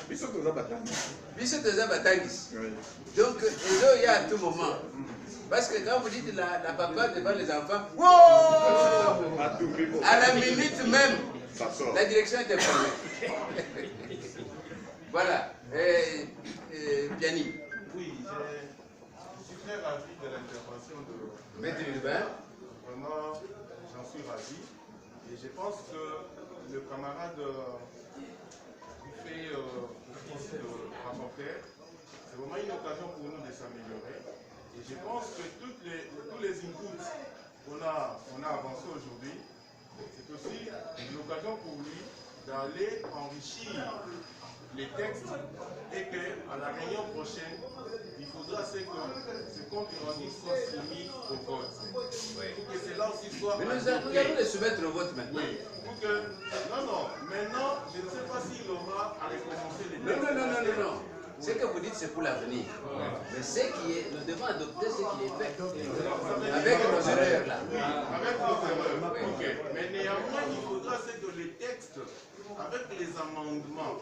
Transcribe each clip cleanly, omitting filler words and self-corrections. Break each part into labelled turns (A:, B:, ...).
A: Biso toza batangis.
B: Donc, il y a à tout moment. Parce que quand vous dites la papa devant les enfants, wow, à la minute même, la direction est informée. Voilà. Piani.
C: Oui, je suis très ravi de l'intervention de
B: Maître Urbain.
C: Vraiment, j'en suis ravi. Et je pense que le camarade qui fait office de rapporteur, c'est vraiment une occasion pour nous de s'améliorer. Et je pense que tous les inputs qu'on a avancés aujourd'hui, c'est aussi une occasion pour lui d'aller enrichir les textes et qu'à la réunion prochaine, il faudra que ce compte rendu soit soumis au vote. Oui. Pour que cela aussi soit...
B: Mais nous allons les soumettre au vote maintenant.
C: Oui. Pour que... Non. Maintenant, je ne sais pas s'il aura à recommencer les textes.
B: Non. Ce que vous dites, c'est pour l'avenir. Mais ce qui est... Nous devons adopter ce qui est fait. Avec nos erreurs là.
C: Avec nos erreurs. Ok. Mais néanmoins, il faudra que les textes, avec les amendements,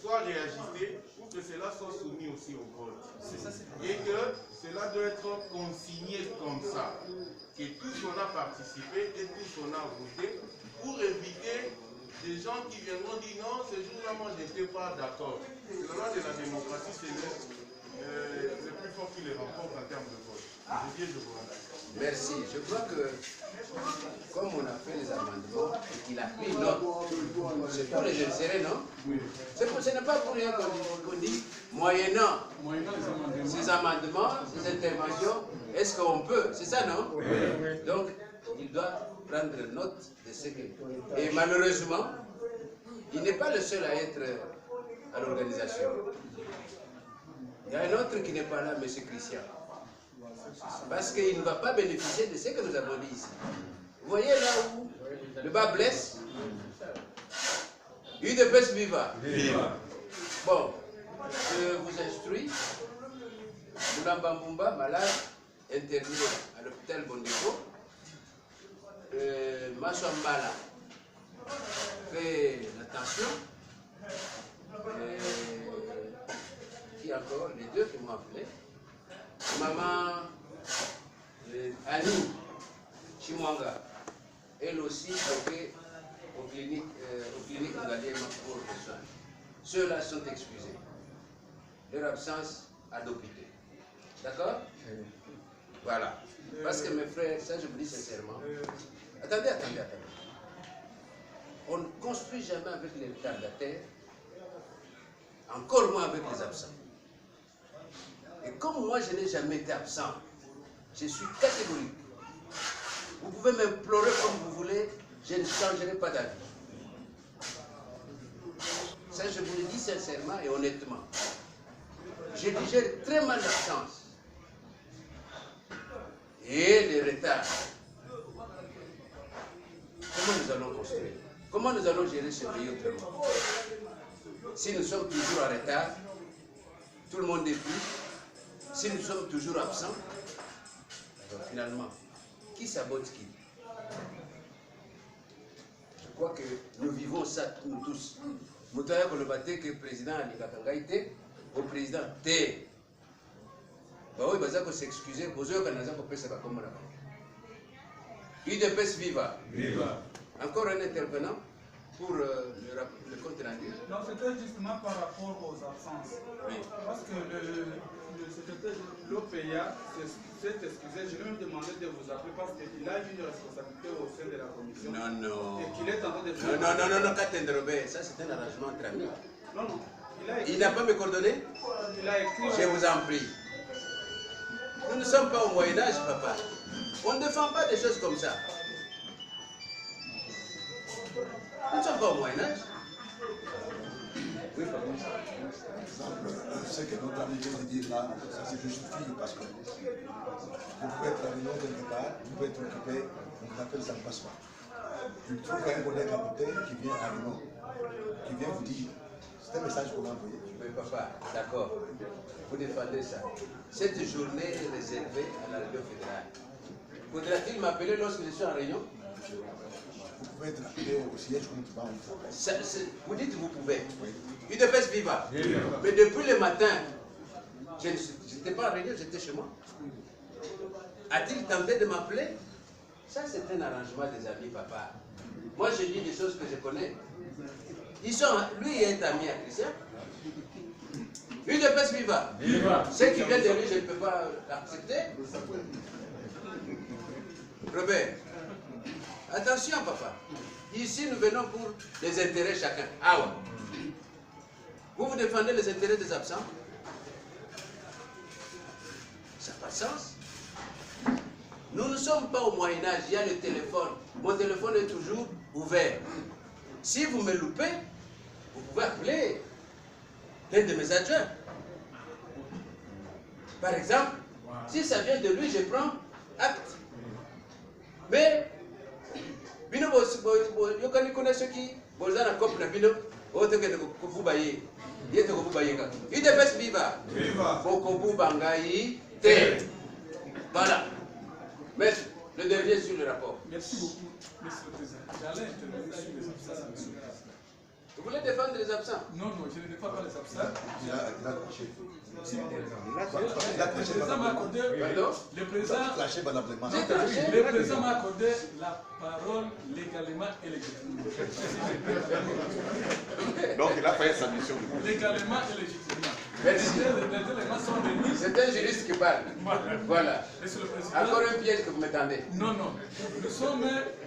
C: soient réajustés pour que cela soit soumis aussi au vote. Et que cela doit être consigné comme ça. Que tous on a participé et tous on a voté pour éviter des gens qui viendront dire non, ce jour-là, moi, je n'étais pas d'accord. La loi de la démocratie, c'est le plus fort qui les rencontre en termes de vote. Je vous remercie.
B: Merci. Je crois que, comme on a fait les amendements et qu'il a pris note, c'est pour les insérer, non? Oui. Ce n'est pas pour rien qu'on dit, moyennant ces amendements, ces interventions, est-ce qu'on peut? C'est ça, non? Oui. Donc, il doit prendre note de ce que... Et malheureusement, il n'est pas le seul à être à l'organisation. Il y a un autre qui n'est pas là, M. Christian. Parce qu'il ne va pas bénéficier de ce que nous avons dit ici. Vous voyez là où le bas blesse? UDPS viva. Bon, je vous instruis. Moulamba Mbumba, malade, interné à l'hôpital Bondeko. Maswambala fait la tension. Qui encore? Les deux qui m'ont appelé. Maman Annie Chimwanga, elle aussi est aux cliniques Ngaliema pour les soins. Ceux-là sont excusés. Leur absence à l'hôpital. D'accord? Voilà. Parce que mes frères, ça je vous dis sincèrement. Attendez. On ne construit jamais avec les retardataires, encore moins avec les absents. Et comme moi je n'ai jamais été absent, je suis catégorique. Vous pouvez m'implorer comme vous voulez, je ne changerai pas d'avis. Ça je vous le dis sincèrement et honnêtement. Je digère très mal l'absence. Et les retards. Comment nous allons construire? Comment nous allons gérer ce pays autrement? Si nous sommes toujours en retard, tout le monde est pris. Si nous sommes toujours absents, alors finalement, qui sabote qui? Je crois que nous vivons ça, nous tous. Moutaya Kolobate, que le président Alikakangaïté, au président T. Oui, il va s'excuser, il va comme UDPS viva. Encore un intervenant pour le compte rendu.
D: Non, c'était justement par rapport aux absences. Oui. Parce que le secrétaire de l'OPEA s'est excusé. Je lui ai demandé de vous appeler parce qu'il a une responsabilité au sein de la commission.
B: Non.
D: Et qu'il est en train de faire...
B: Non, Katende Robert, ça c'est un arrangement entre amis.
D: Non.
B: Il n'a pas mes coordonnées?
D: Il a écrit...
B: Je vous en prie. Nous ne sommes pas au Moyen-Âge, papa. On ne défend pas des choses comme ça. Nous ne sommes pas au Moyen-Âge. Oui, papa.
E: Ce que notre ami vient de dire là, ça se justifie parce que vous pouvez être à l'union quelque part, vous pouvez être occupé, on appelle ça ne passe pas. Je trouve qu'il y a un collègue à côté qui vient à l'union, qui vient vous dire, c'est un message qu'on a envoyé.
B: Oui, papa, d'accord. Vous défendez ça. Cette journée est réservée à la réunion fédérale. Faudra-t-il m'appeler lorsque je suis en réunion?
E: Vous pouvez être appelé au siège où nous travaillons.
B: Vous dites vous pouvez. pouvait. UDPS Viva. Mais depuis le matin, je n'étais pas en réunion, j'étais chez moi. A-t-il tenté de m'appeler? Ça, c'est un arrangement des amis, papa. Moi, je dis des choses que je connais. Lui est ami à Christian. UDPS Viva. Ce qui vient de lui, je ne peux pas l'accepter. Robert, attention, papa. Ici, nous venons pour les intérêts chacun. Ah ouais. Vous défendez les intérêts des absents? Ça n'a pas de sens. Nous ne sommes pas au Moyen-Âge, il y a le téléphone. Mon téléphone est toujours ouvert. Si vous me loupez, vous pouvez appeler l'un de mes adjoints. Par exemple, si ça vient de lui, je prends acte. Mais, bino yo kan connaît ce qui bolzana cop na bino o te ke ko bubaye yete ko bubaye ka UDPS Viva boko bubangai te. Voilà. Mais le dernier sur le rapport.
D: Merci beaucoup, Monsieur le Président. J'allais intervenir sur les absents, Monsieur le Président.
B: Vous voulez défendre les absents?
D: Non, je ne défends pas les absents.
E: Il a touché.
D: Le président m'a accordé, le président m'a accordé la parole légalement et légitimement.
C: Donc il a fait sa mission.
D: Légalement et légitimement.
B: Merci.
D: Les éléments sont réunis.
B: C'est un juriste qui parle. Voilà.
D: Monsieur le Président.
B: Encore un piège que vous m'attendez.
D: Non, non. Nous sommes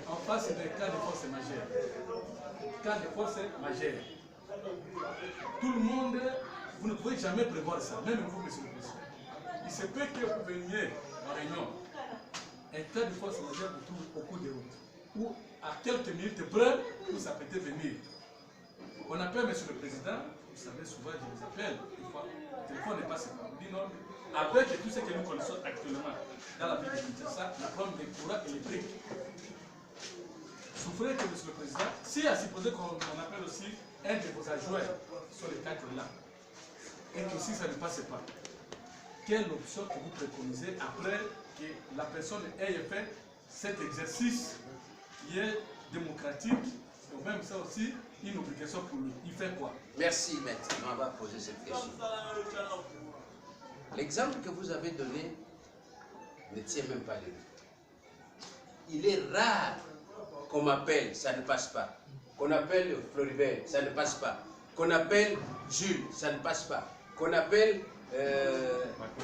D: en face des cas de force majeure. Cas de force majeure. Tout le monde, vous ne pouvez jamais prévoir ça, même vous, Monsieur le Président. Il se peut que vous veniez en réunion, un cas de force majeure au cours de route, ou à quelques minutes près, vous s'apprêtez venir. On appelle Monsieur le Président, vous savez, souvent je vous appelle, une fois, le téléphone n'est pas séparé. On dit non, avec tout ce que nous connaissons actuellement dans la ville de Kinshasa, la problème des courants électriques. Souffrez que Monsieur le Président, si à supposer qu'on appelle aussi un de vos adjoints sur les quatre là, et que si ça ne passe pas, quelle option que vous préconisez après que la personne ait fait cet exercice qui est démocratique, et même ça aussi une obligation pour lui? Il fait quoi?
B: Merci, maître. On va poser cette question. L'exemple que vous avez donné ne tient même pas de lui. Il est rare qu'on m'appelle, ça ne passe pas. Qu'on appelle Floribert, ça ne passe pas. Qu'on appelle Jules, ça ne passe pas. Qu'on appelle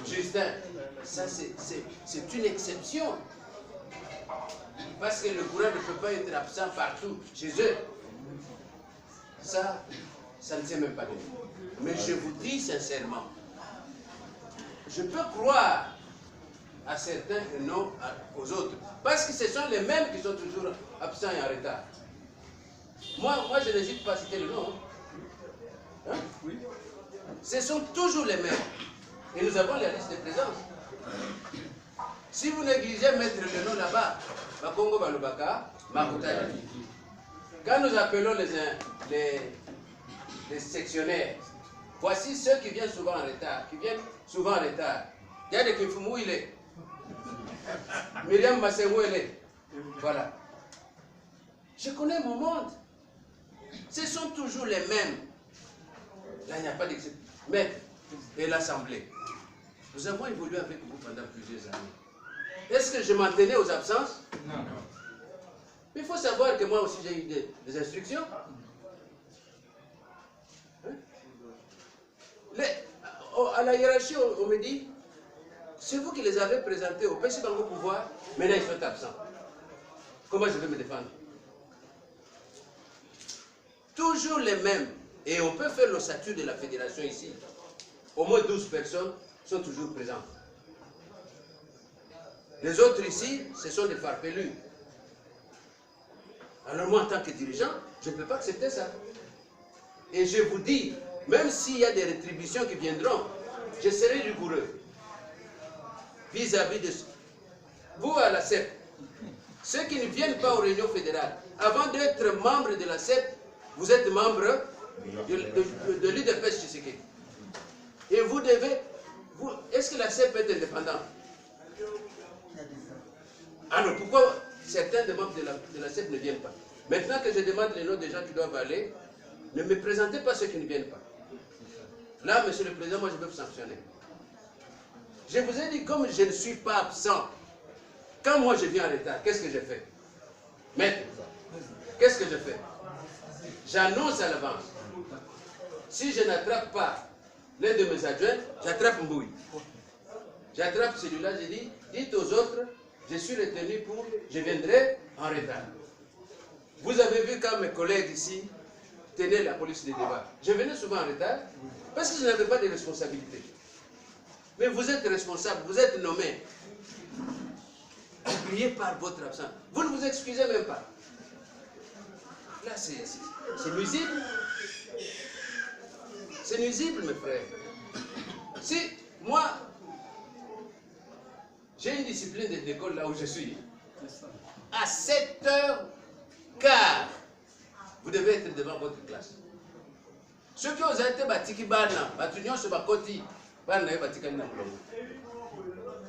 B: Justin, ça c'est une exception. Parce que le courant ne peut pas être absent partout chez eux. Ça ne tient même pas de nous. Mais je vous dis sincèrement, je peux croire à certains et non aux autres. Parce que ce sont les mêmes qui sont toujours absents et en retard. Moi je n'hésite pas à citer le nom. Hein? Oui. Ce sont toujours les mêmes. Et nous avons la liste de présence. Si vous négligez mettre le nom là-bas, Makongo Balubaka, Makutari. Quand nous appelons les sectionnaires, voici ceux qui viennent souvent en retard. Il y a des Kifumu, il est. Myriam Massemou, il est. Voilà. Je connais mon monde. Ce sont toujours les mêmes. Là, il n'y a pas d'exception. Maître et l'Assemblée, nous avons évolué avec vous pendant plusieurs années. Est-ce que je m'en tenais aux absences?
D: Non.
B: Il faut savoir que moi aussi j'ai eu des instructions. Hein? À la hiérarchie, on me dit, c'est vous qui les avez présentés au PC Bango pouvoir, maintenant ils sont absents. Comment je vais me défendre? Toujours les mêmes. Et on peut faire l'ossature de la fédération ici. Au moins 12 personnes sont toujours présentes. Les autres ici, ce sont des farfelus. Alors moi, en tant que dirigeant, je ne peux pas accepter ça. Et je vous dis, même s'il y a des rétributions qui viendront, je serai rigoureux vis-à-vis de vous à la CEP. Ceux qui ne viennent pas aux réunions fédérales, avant d'être membre de la CEP, vous êtes membre de l'UDPS Tshisekedi. Et vous devez... Est-ce que la CEP est indépendante? Alors pourquoi certains des membres de la CEP ne viennent pas? Maintenant que je demande les noms des gens qui doivent aller, Ne me présentez pas ceux qui ne viennent pas. Là, monsieur le président, moi je vais vous sanctionner. Je vous ai dit, comme je ne suis pas absent, quand moi je viens en retard, qu'est-ce que je fais? Maître, qu'est-ce que je fais? J'annonce à l'avance. Si je n'attrape pas l'un de mes adjoints, j'attrape Mbouille. J'attrape celui-là, je dis, dites aux autres, je suis retenu pour, je viendrai en retard. Vous avez vu quand mes collègues ici tenaient la police des débats. Je venais souvent en retard parce que je n'avais pas de responsabilité. Mais vous êtes responsable, vous êtes nommé. Oubliez par votre absence. Vous ne vous excusez même pas. Là, c'est nuisible. C'est nuisible, mes frères. Si moi, j'ai une discipline d'école là où je suis, à 7h15, vous devez être devant votre classe. Ceux qui ont été bâtis,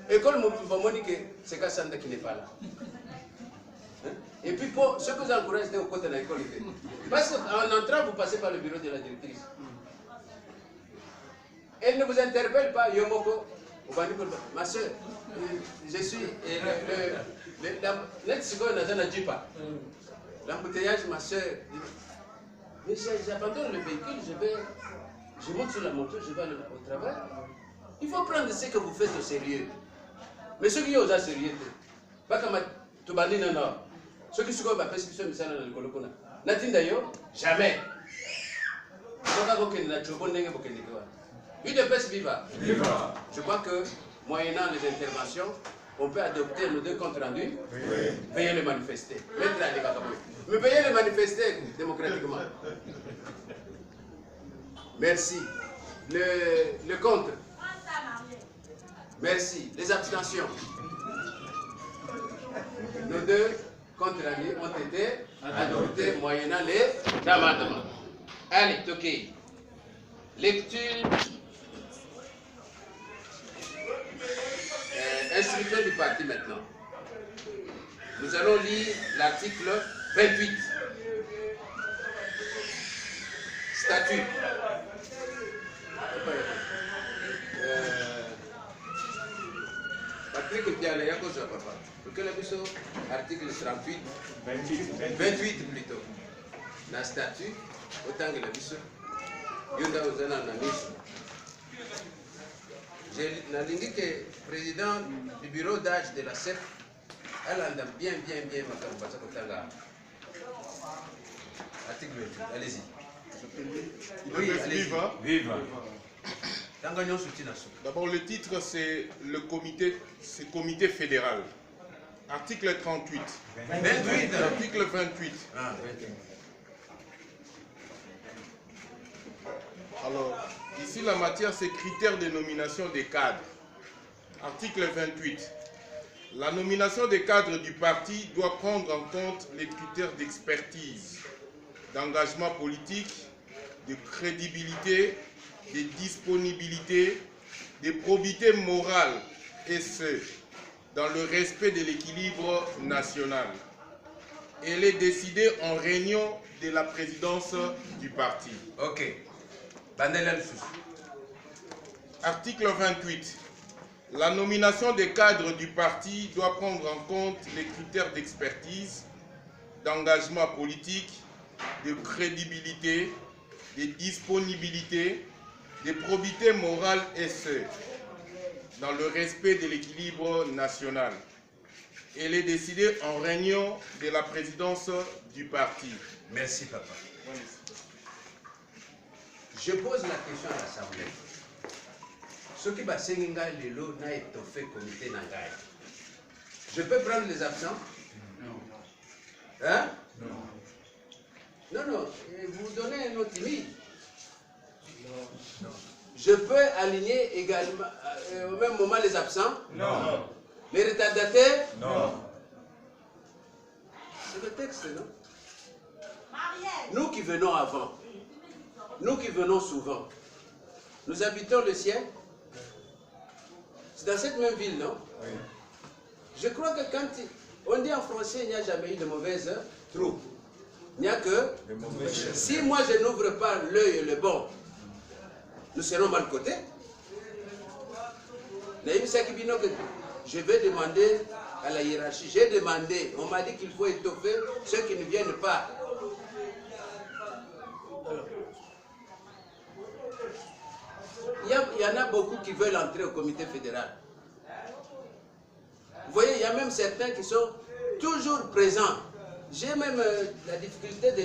B: école c'est Kassanda qui n'est pas là. Et puis pour ceux que vous encouragez au côté de l'école, parce qu'en entrant, vous passez par le bureau de la directrice. Elle ne vous interpelle pas, Yomoko. Ma soeur, je suis l'embouteillage, ma soeur. Mais j'abandonne le véhicule, je monte sur la moto, je vais au travail. Il faut prendre ce que vous faites au sérieux. Mais ceux qui ont au sérieux, pas comme tu bandis non. Ceux qui sont comme prescription, mais ça dans le colocona. Natin d'ailleurs, jamais. Je crois que, moyennant les interventions, on peut adopter nos deux comptes rendus. Veuillez les manifester. Mais veuillez les manifester démocratiquement. Merci. Le contre. Merci. Les abstentions. Nos deux comptes rendus ont été adoptés moyennant les amendements. Allez, Toki. Lecture. Instruction du parti maintenant. Nous allons lire l'article 28. Statut. Patrick Bialé, il y a quoi ça, papa? Quel est article 38? 28 plutôt. La statut, autant que la mission. Yunda Ozana Namish. J'ai l'indiqué que le président du bureau d'âge de la CEP, elle a bien, article 28, allez-y.
C: Oui, allez-y.
B: Viva.
C: D'abord, le titre, c'est le comité fédéral. Article 38.
B: 28.
C: Article 28.
B: Ah, 28.
C: Alors, ici, la matière, c'est critères de nomination des cadres. Article 28. La nomination des cadres du parti doit prendre en compte les critères d'expertise, d'engagement politique, de crédibilité, de disponibilité, de probité morale, et ce, dans le respect de l'équilibre national. Elle est décidée en réunion de la présidence du parti.
B: Ok.
C: Article 28. La nomination des cadres du parti doit prendre en compte les critères d'expertise, d'engagement politique, de crédibilité, de disponibilité, de probité morale et ce, dans le respect de l'équilibre national. Elle est décidée en réunion de la présidence du parti.
B: Merci, papa. Je pose la question à l'Assemblée. Ce qui va s'engager les lots n'a étoffé comité n'engage. Je peux prendre les absents? Non. Hein? Non. Non. Vous donnez un autre timide. Non. Je peux aligner également au même moment les absents? Non. Les retardataires? Non. C'est le texte, non? Nous qui venons avant, nous qui venons souvent, nous habitons le ciel. C'est dans cette même ville, non? Oui. Je crois que quand on dit en français, il n'y a jamais eu de mauvaise troupe. Il n'y a que... Si moi je n'ouvre pas l'œil le bon, nous serons mal cotés. Je vais demander à la hiérarchie. J'ai demandé, on m'a dit qu'il faut étoffer ceux qui ne viennent pas. Il y en a beaucoup qui veulent entrer au comité fédéral. Vous voyez, il y a même certains qui sont toujours présents. J'ai même la difficulté de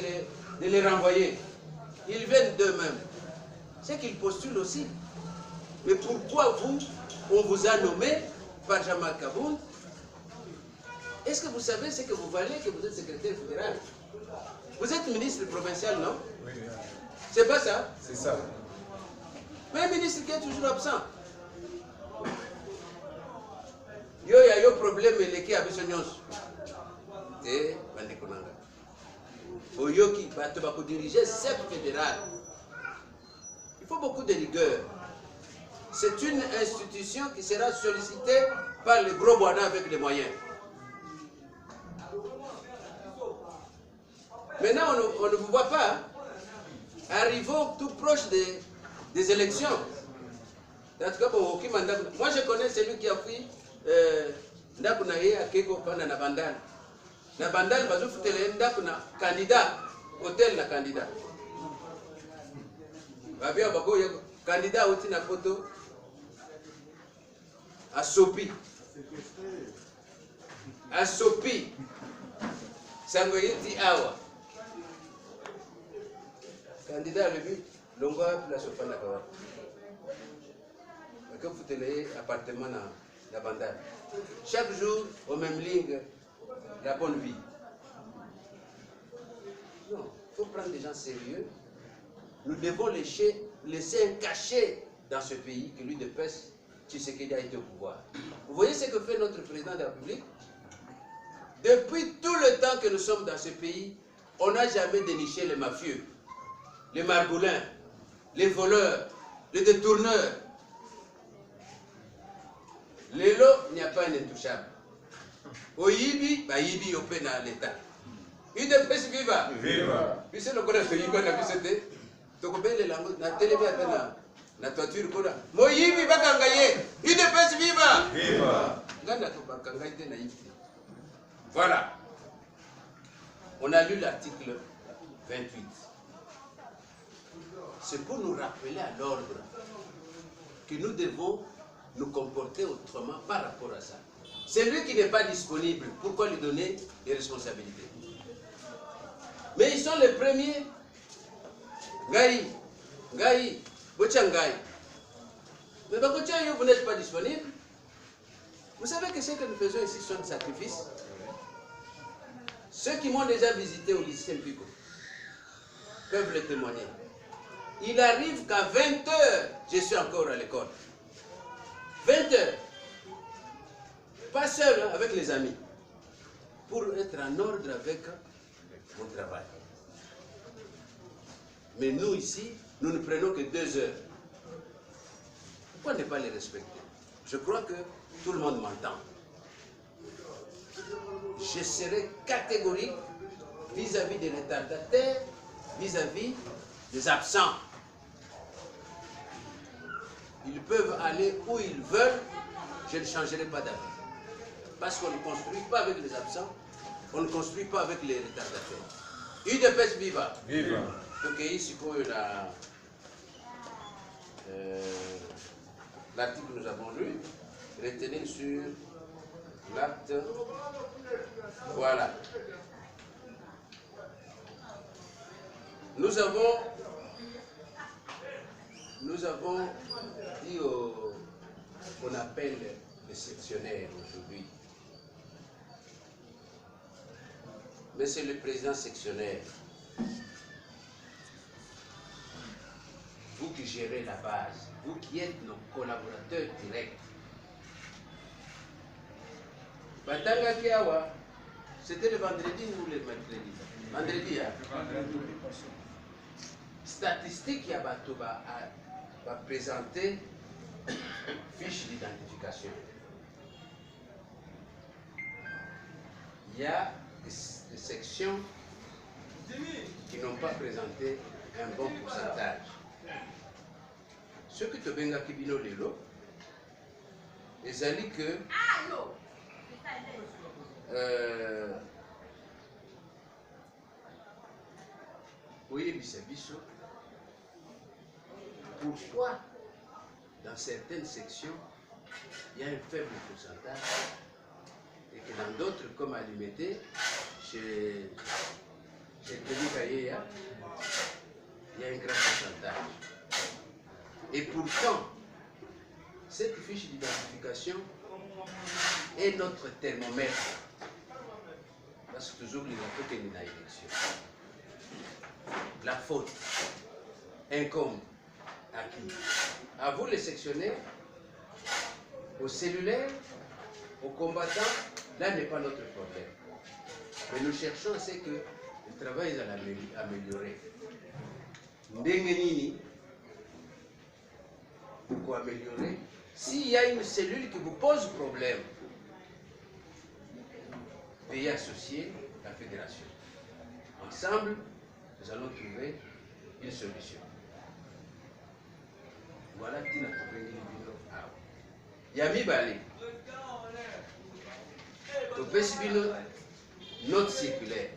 B: les renvoyer. Ils viennent d'eux-mêmes. C'est qu'ils postulent aussi. Mais pourquoi vous, on vous a nommé par Jean-Marc Kaboun? Est-ce que vous savez ce que vous valez que vous êtes secrétaire fédéral? Vous êtes ministre provincial, non? Oui. C'est pas ça?
E: C'est ça.
B: Mais un ministre qui est toujours absent. Il y a un problème qui a besoin de et Bandekonanga. Oyoki, Batobako diriger cette fédérale. Il faut beaucoup de rigueur. C'est une institution qui sera sollicitée par les gros bois avec les moyens. Maintenant, on ne vous voit pas. Arrivons tout proche des élections. En tout cas, moi je connais celui qui a pris Ndakunaye à Keko pendant la bandale. La bandale va nous foutre Ndakuna candidat, hôtel la candidat. Babia Bako, candidat au Tina Photo à Sopi. À Sopi. Sangoyeti Awa. Candidat le but, l'ongo la Sopana Kawa. Que vous tenez appartement dans la bandale. Chaque jour, au même ligne, la bonne vie. Non, il faut prendre des gens sérieux. Nous devons laisser un cachet dans ce pays que lui de peste, Tshisekedi a été au pouvoir. Vous voyez ce que fait notre président de la République? Depuis tout le temps que nous sommes dans ce pays, on n'a jamais déniché les mafieux, les margoulins, les voleurs, les détourneurs. Lelo, il n'y a pas un intouchable. Au Yibi, Yibi au pénal à l'État. Il de pêche viva. Viva. Puis c'est le collège de Yiba, la piscette. Tu connais les langues, la télévision, la toiture, quoi. Mo Yibi, Bakangaye. Il de pêche viva. Viva. Voilà. On a lu l'article 28. C'est pour nous rappeler à l'ordre que nous devons nous comporter autrement par rapport à ça. Celui qui n'est pas disponible, pourquoi lui donner des responsabilités? Mais ils sont les premiers. Gaï, Bochangaï. Mais Bochangaï, vous n'êtes pas disponible. Vous savez que ce que nous faisons ici sont des sacrifices. Ceux qui m'ont déjà visité au lycée Mpico peuvent le témoigner. Il arrive qu'à 20 h, je suis encore à l'école. 20 h. Pas seul, hein, avec les amis. Pour être en ordre avec mon travail. Mais nous ici, nous ne prenons que 2 heures. Pourquoi ne pas les respecter? Je crois que tout le monde m'entend. Je serai catégorique vis-à-vis des retardataires, vis-à-vis des absents. Ils peuvent aller où ils veulent, je ne changerai pas d'avis. Parce qu'on ne construit pas avec les absents, on ne construit pas avec les retardataires. UDPS viva. Viva. Donc ici, l'article que nous avons lu, retenez sur l'acte. Voilà. Nous avons dit qu'on appelle les sectionnaires aujourd'hui. Mais c'est le président sectionnaire. Vous qui gérez la base, vous qui êtes nos collaborateurs directs. Batanga Kiawa, c'était le vendredi ou le mercredi? Vendredi, hein? Statistique, il va présenter fiche d'identification. Il y a des sections qui n'ont pas présenté un bon pourcentage. Ce que tu benga kibino lelo, les alliés que oui, bisabiso. Pourquoi dans certaines sections il y a un faible pourcentage et que dans d'autres, comme à Limité, chez Télé Kayeya, il y a un grand pourcentage. Et pourtant, cette fiche d'identification est notre thermomètre. Parce que toujours, il faut qu'il y ait une élection. La faute incombe à qui? À vous les sectionnaires, aux cellulaires, aux combattants. Là n'est pas notre problème. Mais nous cherchons à ce que le travail soit amélioré. Ndengenini, pourquoi améliorer? S'il y a une cellule qui vous pose problème, veuillez associer la fédération. Ensemble, nous allons trouver une solution. Voilà qui n'a trouvé une vidéo. Yami Bali. Donc, note circulaire.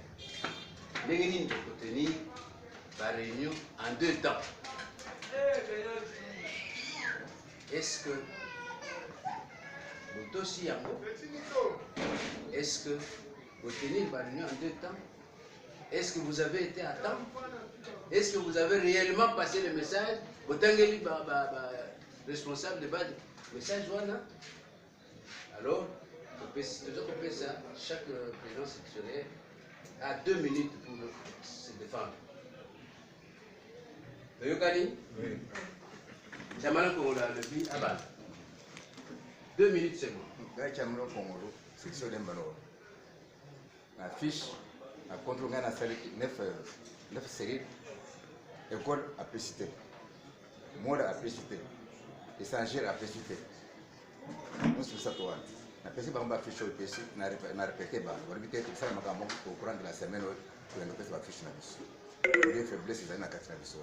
B: Nous allons tenir la réunion en 2 temps. Est-ce que vous aussi est-ce que vous tenez la réunion en 2 temps? Est-ce que vous avez été à temps? Est-ce que vous avez réellement passé le message? Vous avez responsable de base message voilà. Alors, on peut ça, chaque président sectionnaire a 2 minutes pour se défendre. Vous voyez, oui. C'est mal qu'on l'a le vie à bas. 2 minutes, c'est bon.
F: Section de Malor. La fiche a contrôlé 9 séries. École à précité. Mode à précité. Échangeur à précité. Nous sommes ça toi. La précité va me fiche au PC. N'a répété pas. On va éviter que ça m'a au courant de la semaine où on a fait la fiche na biso. Les faiblesses ils ont na 4 na biso.